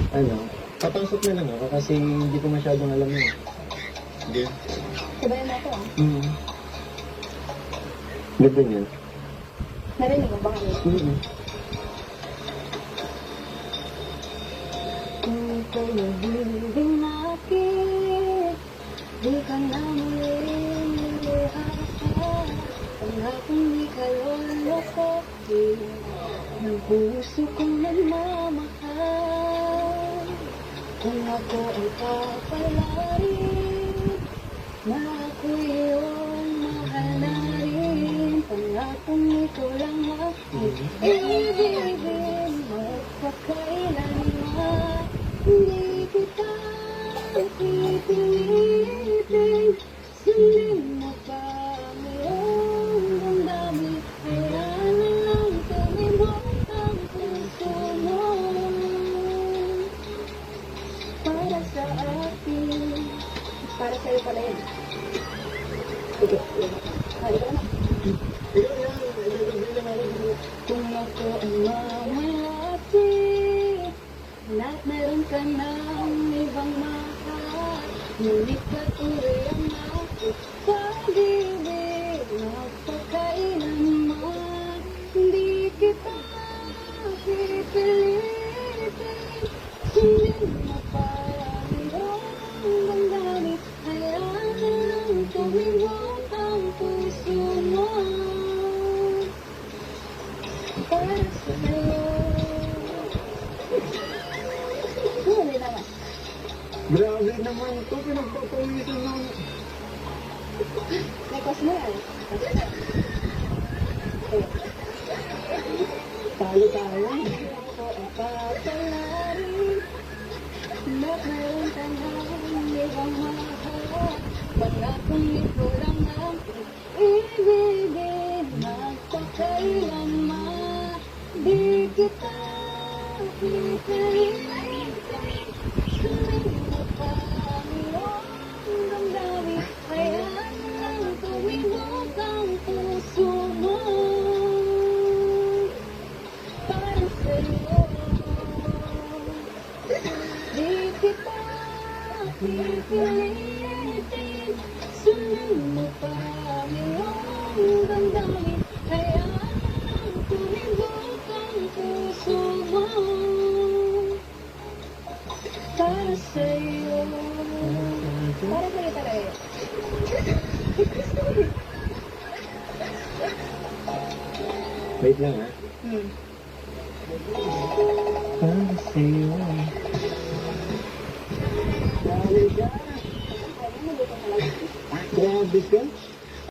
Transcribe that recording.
Ano, papasok na lang ako kasi hindi ko masyadong alam yun. Hindi. Sabayan mo ako ah. Ganda niyan. Narinig mo ba kami? Kung pag-ibig natin, di ka na muling nilihaka. Pangakong di ka lolokohin ng puso kong nagmamahal. Kung ako ay papalarin na ako iyong mahal na rin. Pangakong ito lang ang ibigin magpakailanman. Hindi kita pipilitin, sundin mo pa mayroong damdamin. Hayaan na lang tumibok ang puso mo para sa akin. Para sa'yo pala yun. Sige, halika na. Kung ako ang mamalati at meron ka ng ibang mahal, ngunit patuloy ang ako pag-ibig magpakailanman. Hindi kita pipilitin, sundin mo pa ang iyong damdamin. Hayaan na lang tumibok ang puso mo para sa'yo. Huli naman. Grabe naman ito, pinagpapawisan ng... May cause mo yan. Talo tayo. Ako ang papalarin na meron ka ng ibang mahal. Pangakong ito lang ang ibigin magpakailanman. Di kita pipilitin, sundin mo pa ang iyong damdamin. Hayaan na lang tumibok ang puso mo para sa'yo. Di kita pipilitin, sundin mo pa ang iyong damdamin. Hayaan na lang tumibok ang puso mo para sa'yo. Para sa'yo talaga. Wait lang ha. Para sa'yo. Grabe ka.